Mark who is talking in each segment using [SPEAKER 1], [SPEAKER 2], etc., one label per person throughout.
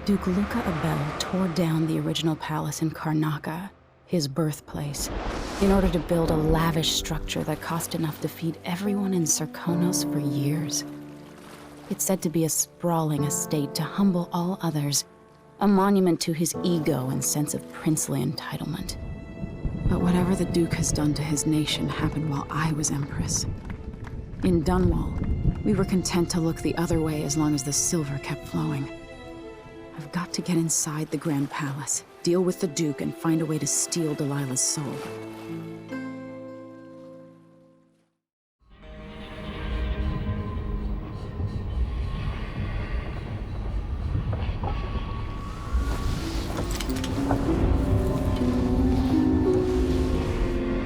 [SPEAKER 1] Duke Luca Abel tore down the original palace in Karnaca, his birthplace, in order to build a lavish structure that cost enough to feed everyone in Serkonos for years. It's said to be a sprawling estate to humble all others, a monument to his ego and sense of princely entitlement. But whatever the Duke has done to his nation happened while I was Empress. In Dunwall, we were content to look the other way as long as the silver kept flowing. I've got to get inside the Grand Palace, deal with the Duke, and find a way to steal Delilah's soul.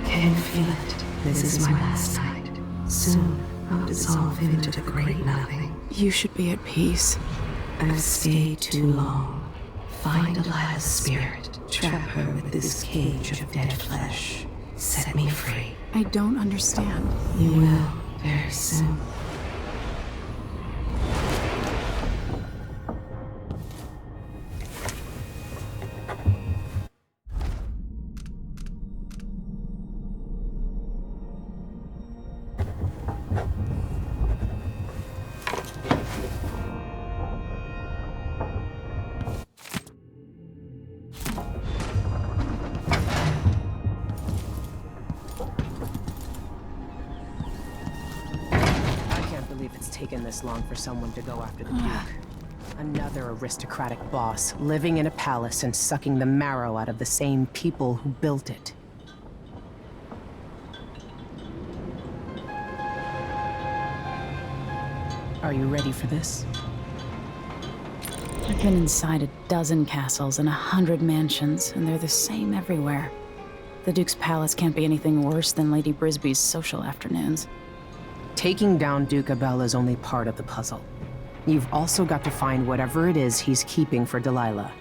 [SPEAKER 2] Can feel it. This is my last night. Soon, I'll dissolve into the great nothing.
[SPEAKER 1] You should be at peace.
[SPEAKER 2] I've stayed too long. Find Delilah's spirit. Trap her with this cage of dead flesh. Set me free.
[SPEAKER 1] I don't understand.
[SPEAKER 2] You will, very soon.
[SPEAKER 3] Taken this long for someone to go after the Duke. Another aristocratic boss, living in a palace and sucking the marrow out of the same people who built it. Are you ready for this?
[SPEAKER 1] I've been inside a dozen castles and 100 mansions, and they're the same everywhere. The Duke's palace can't be anything worse than Lady Brisby's social afternoons.
[SPEAKER 3] Taking down Duke Abel is only part of the puzzle. You've also got to find whatever it is he's keeping for Delilah.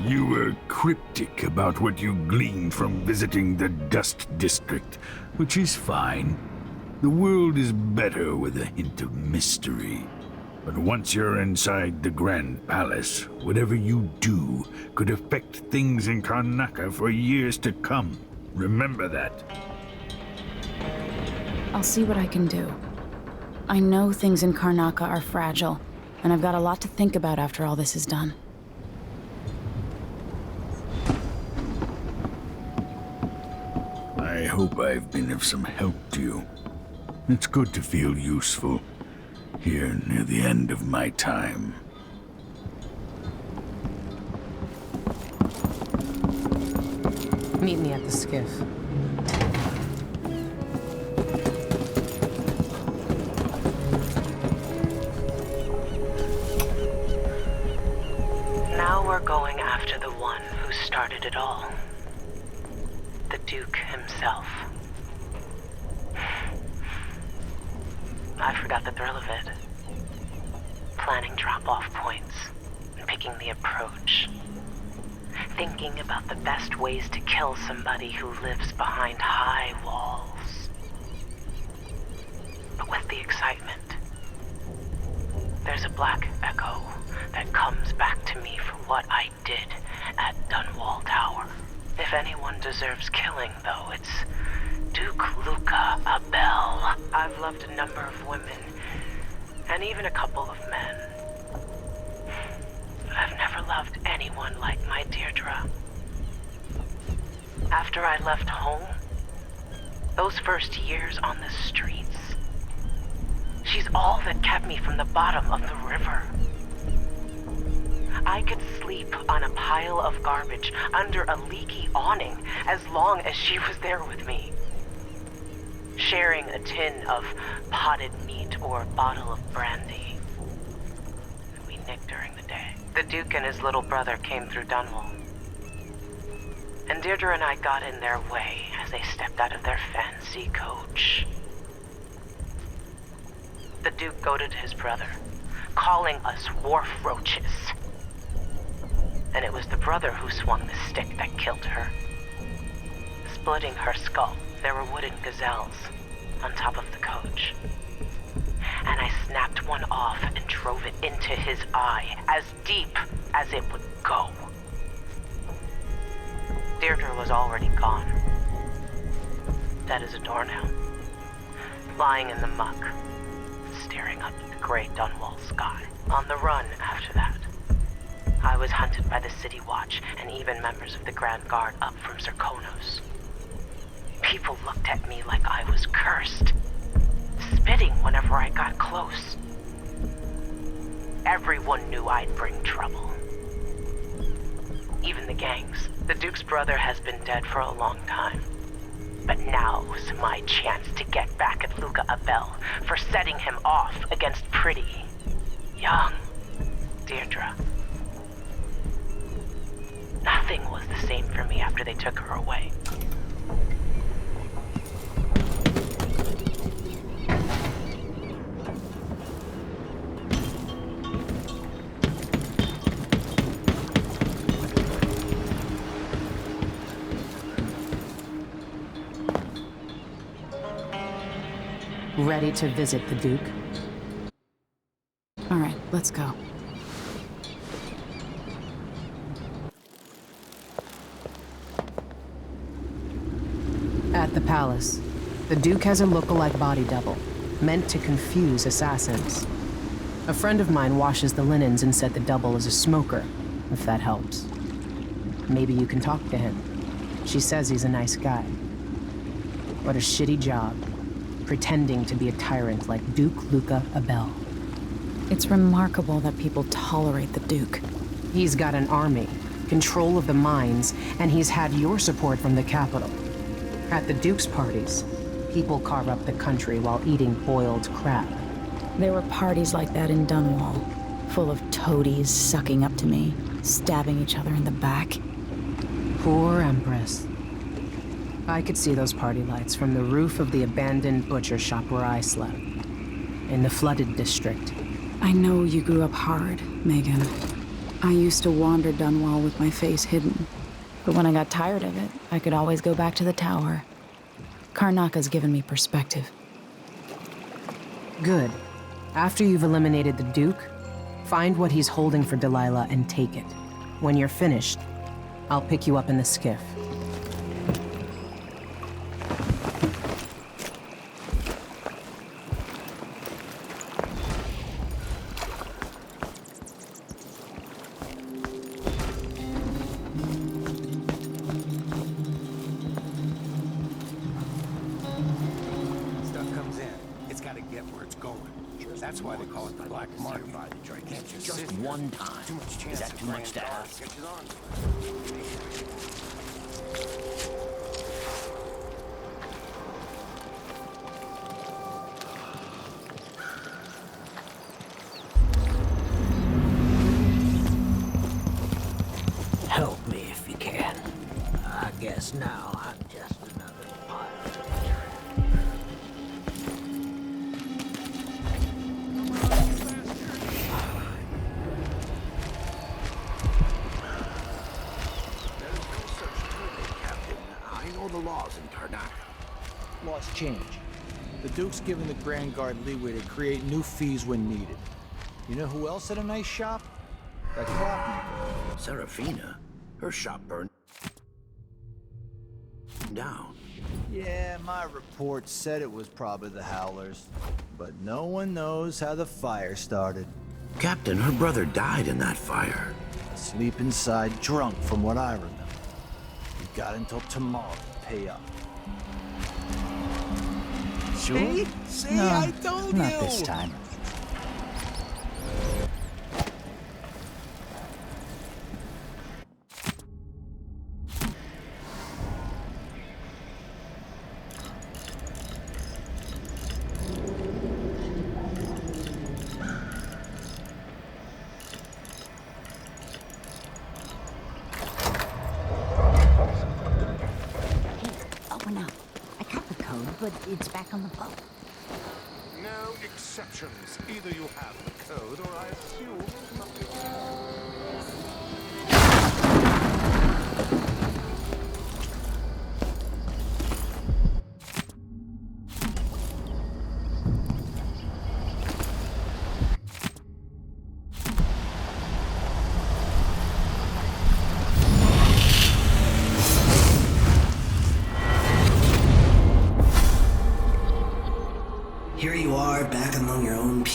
[SPEAKER 4] You were cryptic about what you gleaned from visiting the Dust District, which is fine. The world is better with a hint of mystery. But once you're inside the Grand Palace, whatever you do could affect things in Karnaca for years to come. Remember that.
[SPEAKER 1] I'll see what I can do. I know things in Karnaca are fragile, and I've got a lot to think about after all this is done.
[SPEAKER 4] I hope I've been of some help to you. It's good to feel useful, here near the end of my time.
[SPEAKER 3] Meet me at the skiff.
[SPEAKER 2] Now we're going after the one who started it all. The Duke himself. I forgot the thrill of it. Planning drop-off points, and picking the approach. Thinking about the best ways to kill somebody who lives behind high walls. But with the excitement, there's a black echo that comes back to me for what I did at Dunwall Tower. If anyone deserves killing, though, it's Duke Luca Abel. I've loved a number of women, and even a couple of men. But I've never loved anyone like my Deirdre. After I left home, those first years on the streets, she's all that kept me from the bottom of the river. I could sleep on a pile of garbage under a leaky awning as long as she was there with me. Sharing a tin of potted meat or a bottle of brandy that we nicked during the day. The Duke and his little brother came through Dunwall. And Deirdre and I got in their way as they stepped out of their fancy coach. The Duke goaded his brother, calling us wharf roaches. And it was the brother who swung the stick that killed her. Splitting her skull, there were wooden gazelles on top of the coach. and I snapped one off and drove it into his eye, as deep as it would go. Deirdre was already gone. Dead as a doornail. Lying in the muck, staring up at the gray Dunwall sky. On the run after that. I was hunted by the City Watch and even members of the Grand Guard up from Zirkonos. People looked at me like I was cursed, spitting whenever I got close. Everyone knew I'd bring trouble. Even the gangs. The Duke's brother has been dead for a long time. But now was my chance to get back at Luca Abel for setting him off against pretty, young Deirdre. Nothing was the same for me after they took her away.
[SPEAKER 3] Ready to visit the Duke?
[SPEAKER 1] All right, let's go.
[SPEAKER 3] At the palace, the Duke has a look-alike body double, meant to confuse assassins. A friend of mine washes the linens and said the double is a smoker, if that helps. Maybe you can talk to him. She says he's a nice guy. What a shitty job, pretending to be a tyrant like Duke Luca Abel.
[SPEAKER 1] It's remarkable that people tolerate the Duke.
[SPEAKER 3] He's got an army, control of the mines, and he's had your support from the capital. At the Duke's parties, people carve up the country while eating boiled crab.
[SPEAKER 1] There were parties like that in Dunwall, full of toadies sucking up to me, stabbing each other in the back.
[SPEAKER 3] Poor Empress. I could see those party lights from the roof of the abandoned butcher shop where I slept, in the flooded district.
[SPEAKER 1] I know you grew up hard, Megan. I used to wander Dunwall with my face hidden. But when I got tired of it, I could always go back to the tower. Karnaka's given me perspective.
[SPEAKER 3] Good. After you've eliminated the Duke, find what he's holding for Delilah and take it. When you're finished, I'll pick you up in the skiff.
[SPEAKER 5] That's why they call it the black market. Just one time. Is that too much to ask?
[SPEAKER 6] Help me if you can. I guess now I'm just another pile of
[SPEAKER 5] The laws in Karnaka.
[SPEAKER 7] Laws change. The Duke's given the Grand Guard leeway to create new fees when needed. You know who else had a nice shop? That clockmaker.
[SPEAKER 5] Serafina? Her shop burned down.
[SPEAKER 7] Yeah, my report said it was probably the Howlers. But no one knows how the fire started.
[SPEAKER 5] Captain, her brother died in that fire.
[SPEAKER 7] Asleep inside, drunk from what I remember. You got until tomorrow to pay up.
[SPEAKER 6] Sure?
[SPEAKER 7] See, I told you!
[SPEAKER 6] Not this time.
[SPEAKER 8] But it's back on the boat.
[SPEAKER 9] No exceptions. Either you have the code, or I assume nothing.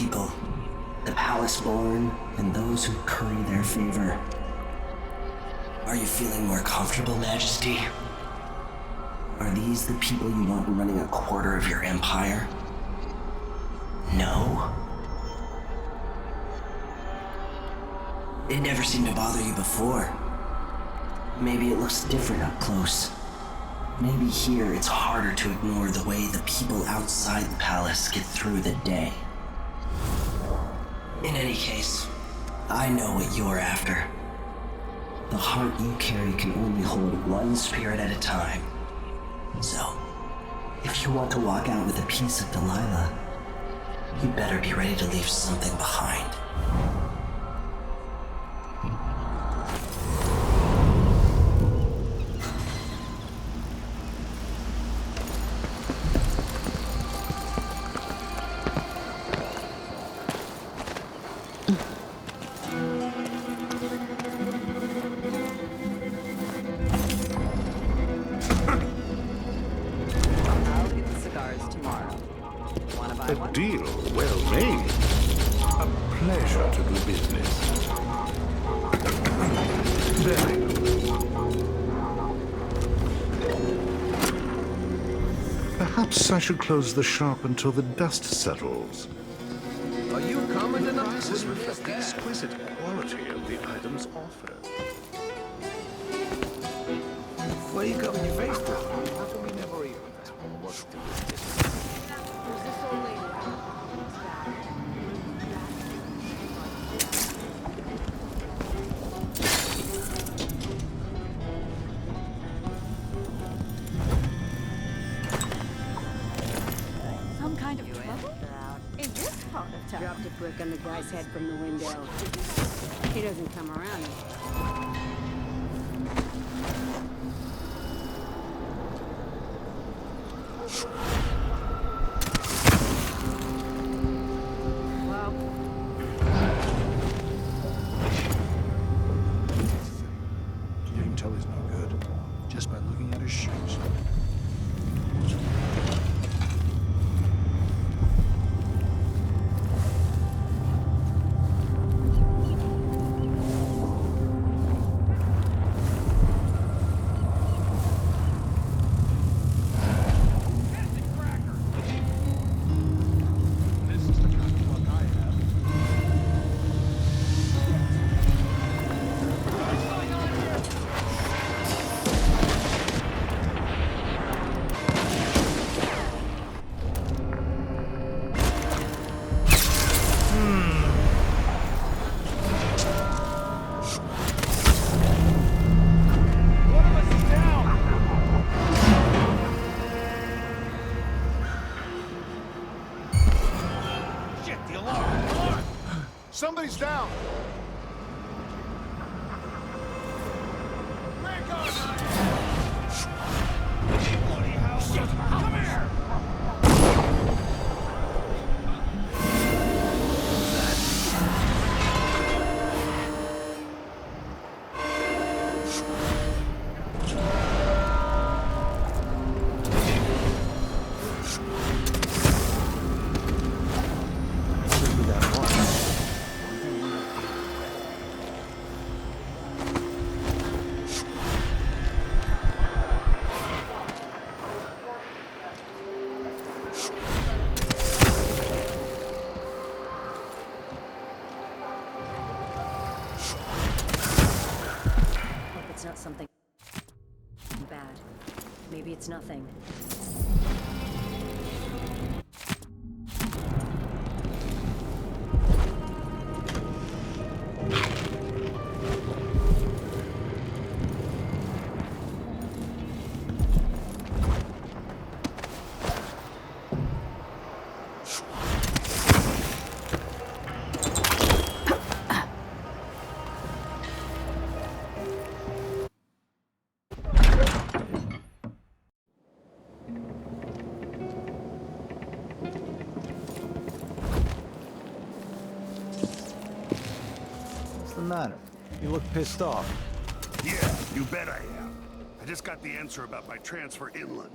[SPEAKER 10] people, the palace born, and those who curry their favor. Are you feeling more comfortable, Majesty? Are these the people you want running a quarter of your empire? No? It never seemed to bother you before. Maybe it looks different up close. Maybe here it's harder to ignore the way the people outside the palace get through the day. In any case, I know what you're after. The heart you carry can only hold one spirit at a time. So, if you want to walk out with a piece of Delilah, you better be ready to leave something behind.
[SPEAKER 9] A deal well made. A pleasure to do business. Very good. Perhaps I should close the shop until the dust settles.
[SPEAKER 7] Are you coming tonight?
[SPEAKER 9] Prices reflect the exquisite quality of the items offered.
[SPEAKER 7] What are you covering your face for? How come you never eat? Work through this.
[SPEAKER 8] Some kind of trouble? In this part of town?
[SPEAKER 11] Dropped a brick on the guy's head from the window. He doesn't come around.
[SPEAKER 7] You can tell he's no good just by looking at his shoes.
[SPEAKER 9] Somebody's down! Come here!
[SPEAKER 11] It's not something bad. Maybe it's nothing.
[SPEAKER 7] What's the matter? You look pissed off.
[SPEAKER 9] Yeah, you bet I am. I just got the answer about my transfer inland.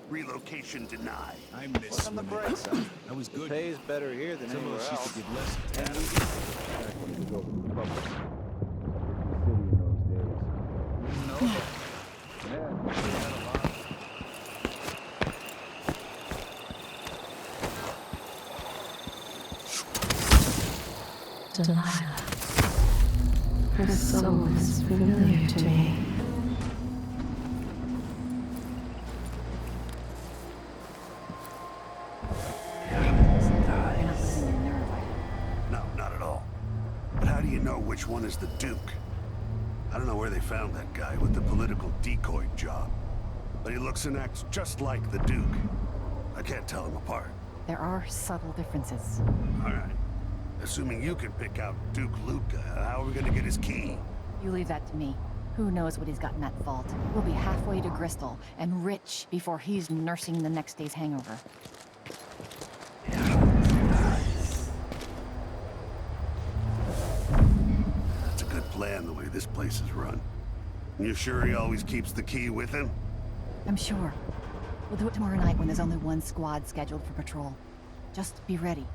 [SPEAKER 9] Relocation denied.
[SPEAKER 7] I miss
[SPEAKER 9] on the
[SPEAKER 7] swimming.
[SPEAKER 9] bright side.
[SPEAKER 7] I was good.
[SPEAKER 9] Pay is better here than
[SPEAKER 7] Some of
[SPEAKER 9] anywhere
[SPEAKER 7] us used
[SPEAKER 9] else.
[SPEAKER 7] to give less
[SPEAKER 9] And
[SPEAKER 7] than
[SPEAKER 9] we
[SPEAKER 7] that.
[SPEAKER 9] back when it was open to the public.
[SPEAKER 1] Delilah. Her soul is familiar to me.
[SPEAKER 9] No, not at all. But how do you know which one is the Duke? I don't know where they found that guy with the political decoy job, but he looks and acts just like the Duke. I can't tell them apart.
[SPEAKER 12] There are subtle differences.
[SPEAKER 9] All right. Assuming you can pick out Duke Luca, how are we gonna get his key?
[SPEAKER 12] You leave that to me. Who knows what he's got in that vault? We'll be halfway to Bristol and rich before he's nursing the next day's hangover.
[SPEAKER 9] That's a good plan, the way this place is run. You sure he always keeps the key with him?
[SPEAKER 12] I'm sure. We'll do it tomorrow night when there's only one squad scheduled for patrol. Just be ready.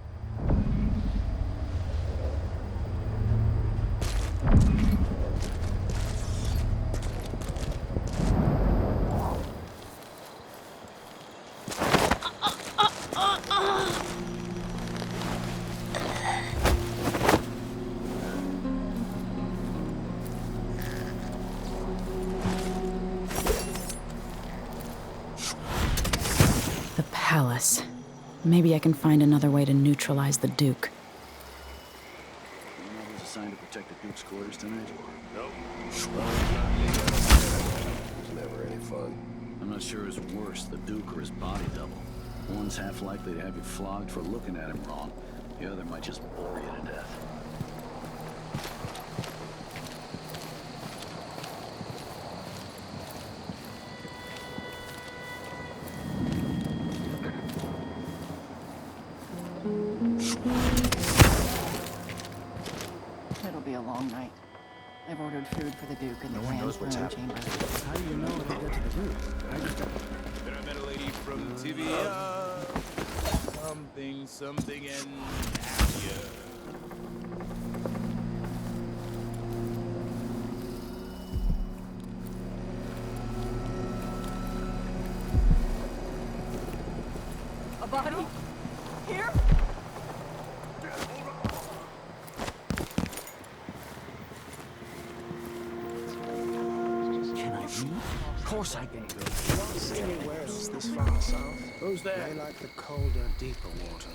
[SPEAKER 1] The palace. Maybe I can find another way to neutralize the Duke.
[SPEAKER 5] You know who's assigned to protect the Duke's quarters tonight?
[SPEAKER 9] Nope.
[SPEAKER 5] It's never any fun. I'm not sure who's worse, the Duke or his body double. One's half likely to have you flogged for looking at him wrong. The other might just bore you to death.
[SPEAKER 12] It'll be a long night. I've ordered food for the Duke in the
[SPEAKER 7] No one
[SPEAKER 12] Grand
[SPEAKER 7] knows what's
[SPEAKER 12] Throne
[SPEAKER 7] happening.
[SPEAKER 12] chamber.
[SPEAKER 7] How do you know they get to the Duke? I met a lady from Tibia. Something and happier.
[SPEAKER 8] A body? Here?
[SPEAKER 5] Can I read? Of course I can.
[SPEAKER 6] See anywhere else this far south?
[SPEAKER 5] Who's there?
[SPEAKER 6] They like the colder, deeper water.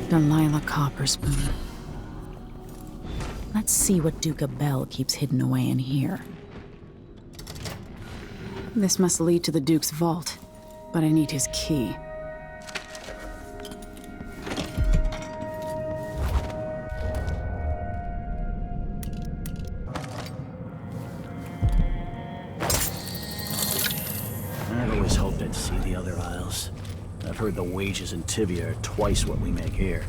[SPEAKER 1] Delilah Copperspoon. Let's see what Duke Bell keeps hidden away in here. This must lead to the Duke's vault, but I need his key.
[SPEAKER 5] I've always hoped I'd see the other isles. I've heard the wages in Tibia are twice what we make here.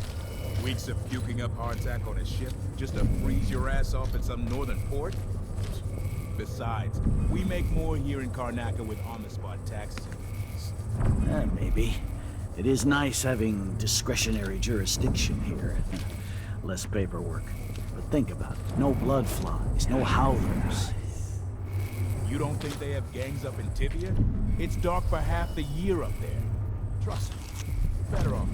[SPEAKER 7] Weeks of puking up hardtack on a ship just to freeze your ass off at some northern port? Besides, we make more here in Karnaca with on-the-spot taxes and fees.
[SPEAKER 5] Maybe. It is nice having discretionary jurisdiction here. Less paperwork. But think about it. No blood flies, no howlers.
[SPEAKER 7] You don't think they have gangs up in Tibia? It's dark for half the year up there. Trust me, you're better off.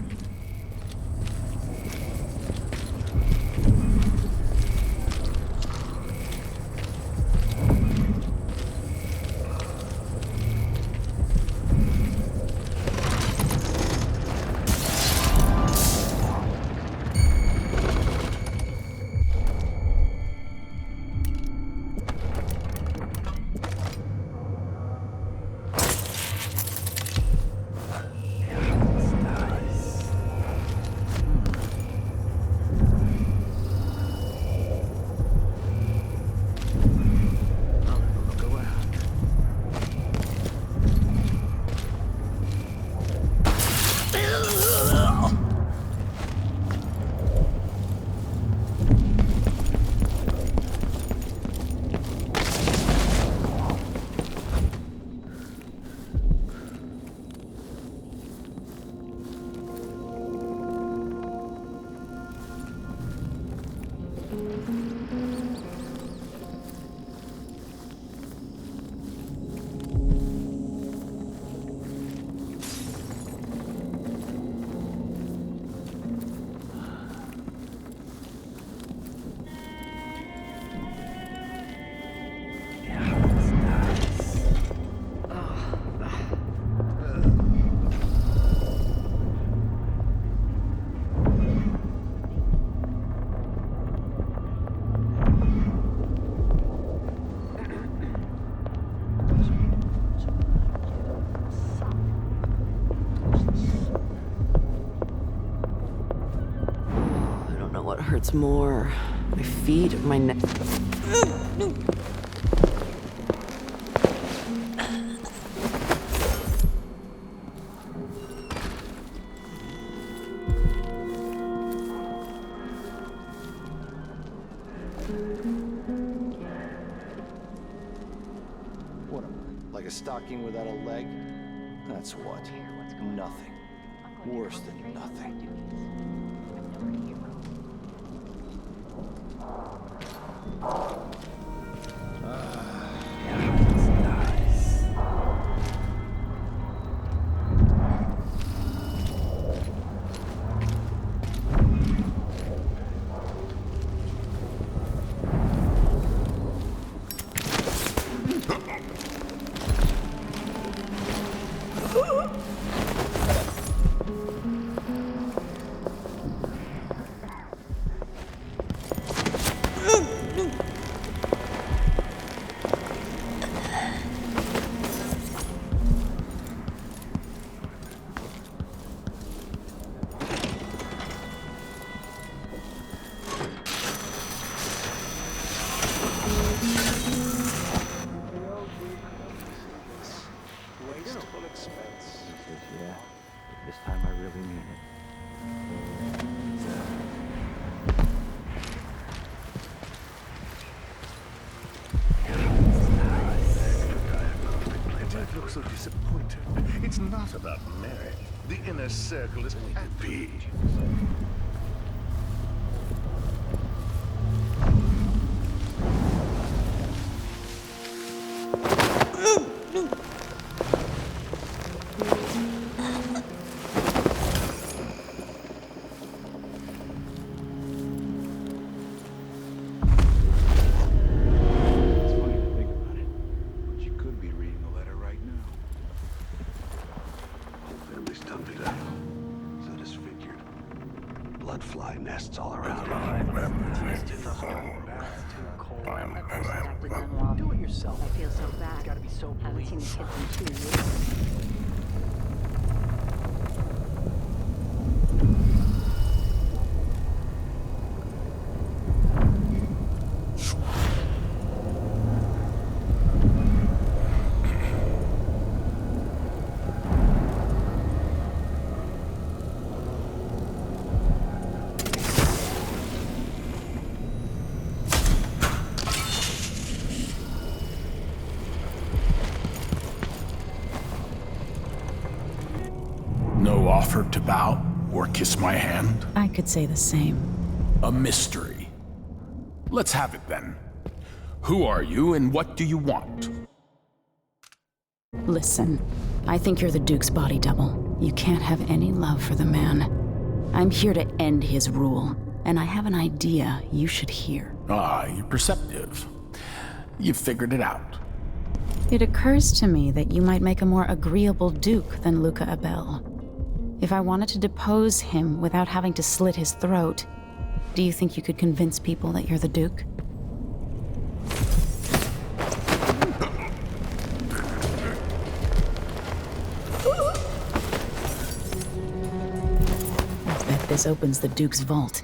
[SPEAKER 2] hurts more. My feet, my neck.
[SPEAKER 13] What am I, like a stocking without a leg? That's what. Nothing. Worse than nothing. Yeah, this time I really mean it.
[SPEAKER 9] Dad looks so disappointed. It's not about Mary. The inner circle is happy. Bloodfly nests all around.
[SPEAKER 11] Do it yourself. I feel so bad. It's gotta be so haven't seen the kids in 2 years.
[SPEAKER 4] No offer to bow or kiss my hand?
[SPEAKER 1] I could say the same.
[SPEAKER 4] A mystery. Let's have it then. Who are you and what do you want?
[SPEAKER 1] Listen, I think you're the Duke's body double. You can't have any love for the man. I'm here to end his rule, and I have an idea you should hear.
[SPEAKER 4] Ah, you're perceptive. You've figured it out.
[SPEAKER 1] It occurs to me that you might make a more agreeable Duke than Luca Abel. If I wanted to depose him without having to slit his throat, do you think you could convince people that you're the Duke? I bet this opens the Duke's vault.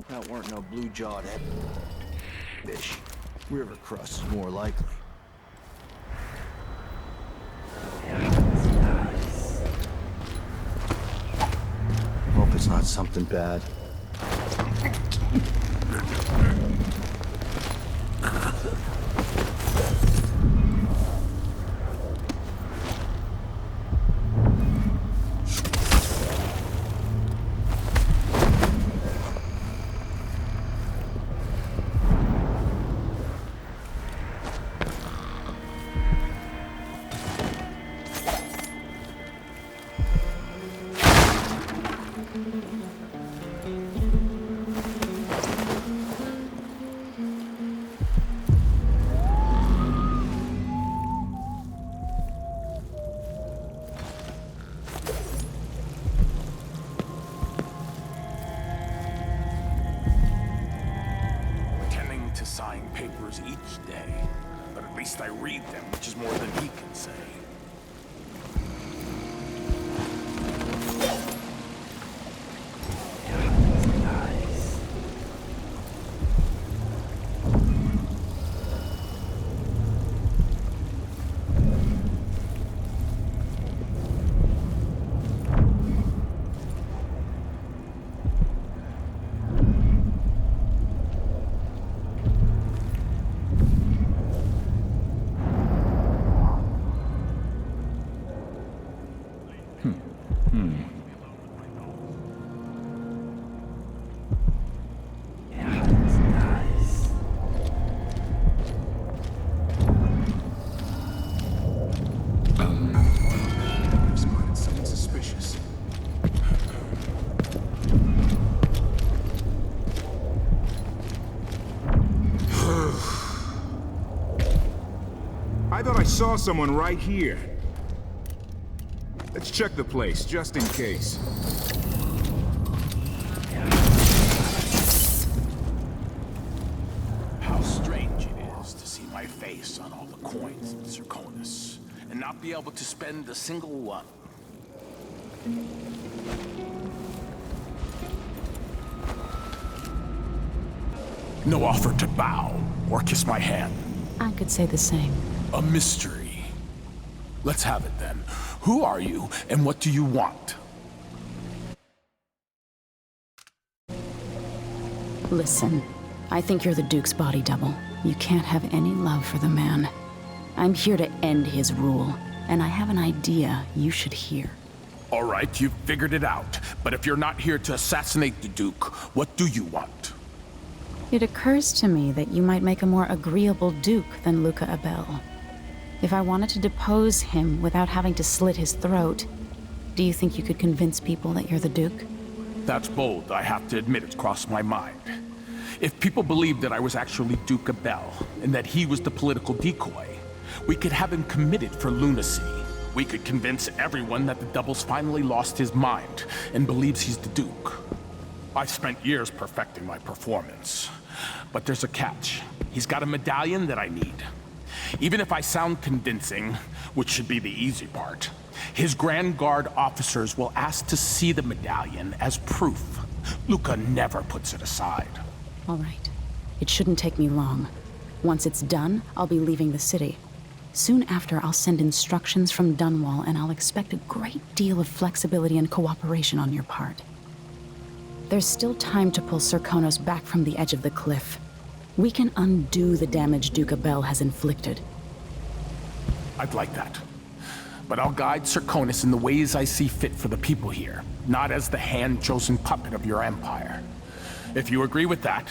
[SPEAKER 13] That weren't no blue-jawed fish. River crust is more likely. Hope it's not something bad.
[SPEAKER 14] sign papers each day, but at least I read them, which is more than he can say.
[SPEAKER 7] I thought I saw someone right here. Let's check the place, just in case.
[SPEAKER 14] How strange it is to see my face on all the coins in Serkonos, and not be able to spend a single one. No offer to bow or kiss my hand.
[SPEAKER 1] I could say the same.
[SPEAKER 14] A mystery. Let's have it then. Who are you, and what do you want?
[SPEAKER 1] Listen, I think you're the Duke's body double. You can't have any love for the man. I'm here to end his rule, and I have an idea you should hear.
[SPEAKER 14] All right, you've figured it out. But if you're not here to assassinate the Duke, what do you want?
[SPEAKER 1] It occurs to me that you might make a more agreeable Duke than Luca Abel. If I wanted to depose him without having to slit his throat, do you think you could convince people that you're the Duke?
[SPEAKER 14] That's bold, I have to admit it's crossed my mind. If people believed that I was actually Duke Abel, and that he was the political decoy, we could have him committed for lunacy. We could convince everyone that the Double's finally lost his mind, and believes he's the Duke. I've spent years perfecting my performance. But there's a catch. He's got a medallion that I need. Even if I sound convincing, which should be the easy part, his Grand Guard officers will ask to see the medallion as proof. Luca never puts it aside.
[SPEAKER 1] All right. It shouldn't take me long. Once it's done, I'll be leaving the city. Soon after, I'll send instructions from Dunwall, and I'll expect a great deal of flexibility and cooperation on your part. There's still time to pull Serkonos back from the edge of the cliff. We can undo the damage Duke Abel has inflicted.
[SPEAKER 14] I'd like that. But I'll guide Serkonos in the ways I see fit for the people here, not as the hand-chosen puppet of your empire. If you agree with that,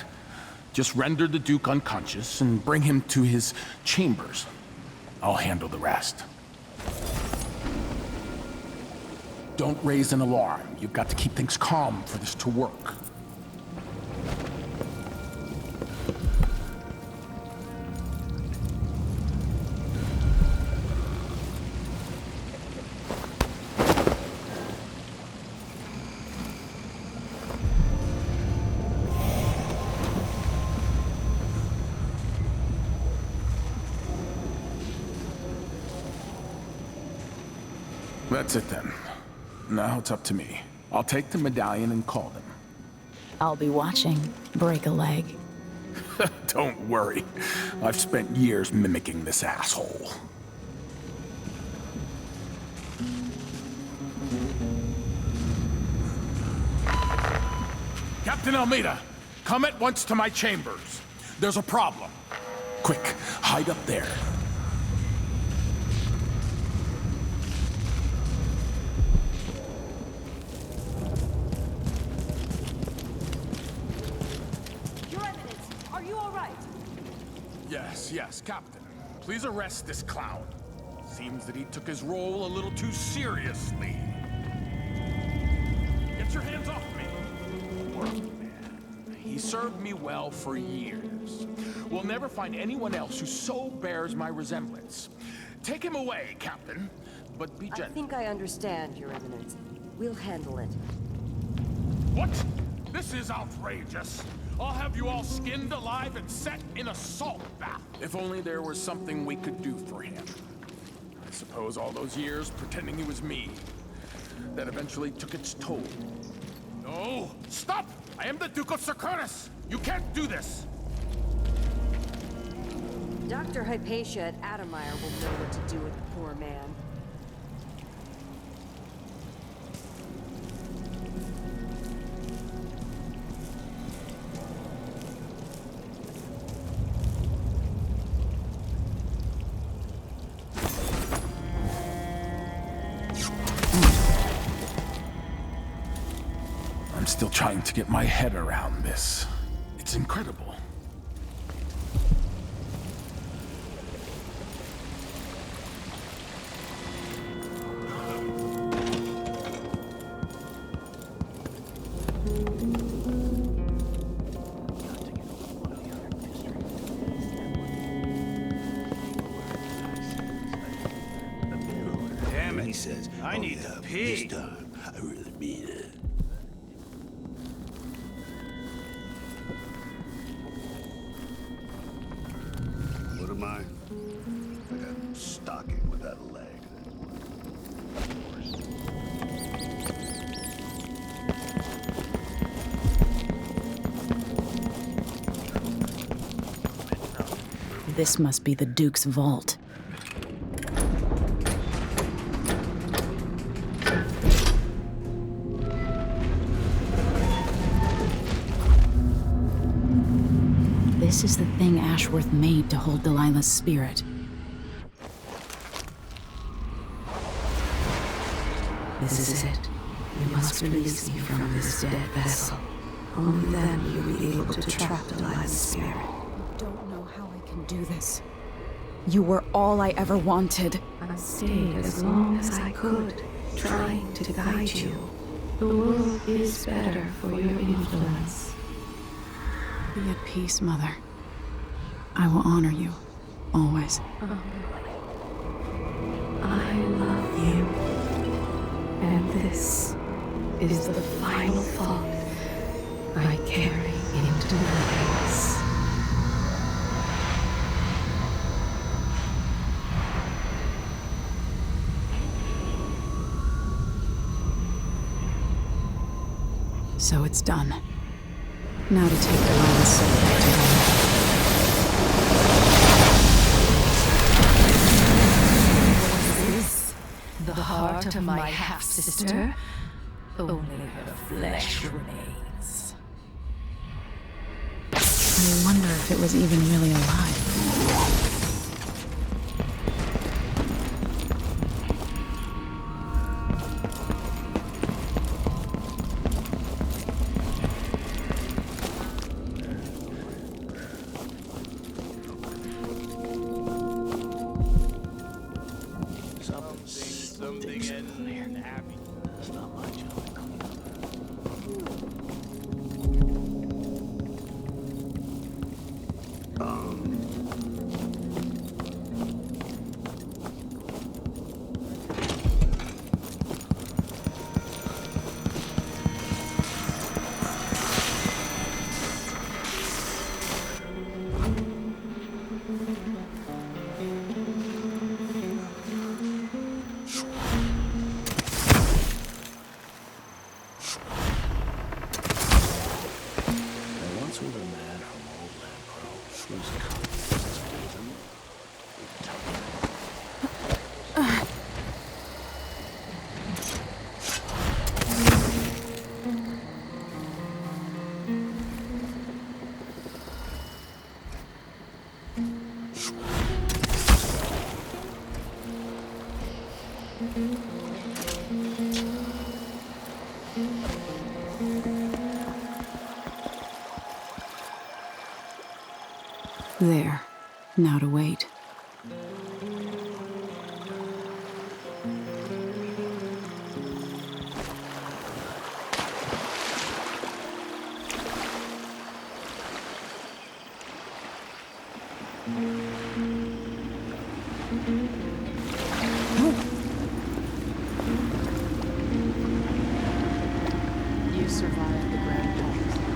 [SPEAKER 14] just render the Duke unconscious and bring him to his chambers. I'll handle the rest. Don't raise an alarm. You've got to keep things calm for this to work. That's it then. Now it's up to me. I'll take the medallion and call them.
[SPEAKER 1] I'll be watching. Break a leg.
[SPEAKER 14] Don't worry. I've spent years mimicking this asshole. Captain Almeida, come at once to my chambers. There's a problem. Quick, hide up there. Yes, Captain. Please arrest this clown. Seems that he took his role a little too seriously. Get your hands off me! Workman. He served me well for years. We'll never find anyone else who so bears my resemblance. Take him away, Captain, but be gentle.
[SPEAKER 11] I think I understand, Your Eminence. We'll handle it.
[SPEAKER 14] What? This is outrageous. I'll have you all skinned alive and set in a salt bath. If only there was something we could do for him. I suppose all those years pretending he was me, that eventually took its toll. No! Stop! I am the Duke of Serkonos! You can't do this!
[SPEAKER 11] Dr. Hypatia at Adamire will know what to do with the poor man.
[SPEAKER 14] I'm still trying to get my head around this. It's incredible.
[SPEAKER 9] Damn it, he says. I need to pee. This time, I really mean it. What am I? Like a stocking without a leg.
[SPEAKER 1] This must be the Duke's vault. This is the thing Ashworth made to hold Delilah's spirit.
[SPEAKER 15] This is it. You must release me from this dead vessel. Only then will you be able to trap Delilah's spirit.
[SPEAKER 1] I don't know how I can do this. You were all I ever wanted.
[SPEAKER 15] I stayed as long as I could, trying to guide you. The world is better for your influence.
[SPEAKER 1] Be at peace, Mother. I will honor you, always.
[SPEAKER 15] I love you. And this is the final thought I carry into my days.
[SPEAKER 1] So it's done. Now to take Delilah's soul back to home.
[SPEAKER 15] The heart of my half-sister? Only her flesh remains.
[SPEAKER 1] I wonder if it was even really alive. There. Now to wait.
[SPEAKER 3] You survived the Grand Palace.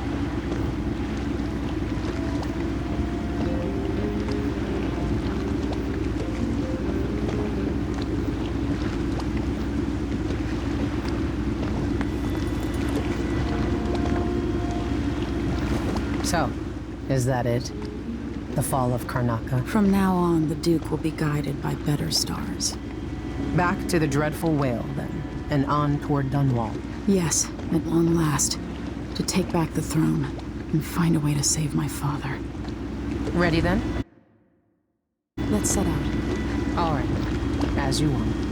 [SPEAKER 3] So, is that it? The fall of Karnaca?
[SPEAKER 1] From now on, the Duke will be guided by better stars.
[SPEAKER 3] Back to the dreadful whale, then, and on toward Dunwall.
[SPEAKER 1] Yes, at long last. To take back the throne, and find a way to save my father.
[SPEAKER 3] Ready, then?
[SPEAKER 1] Let's set out.
[SPEAKER 3] All right. As you want.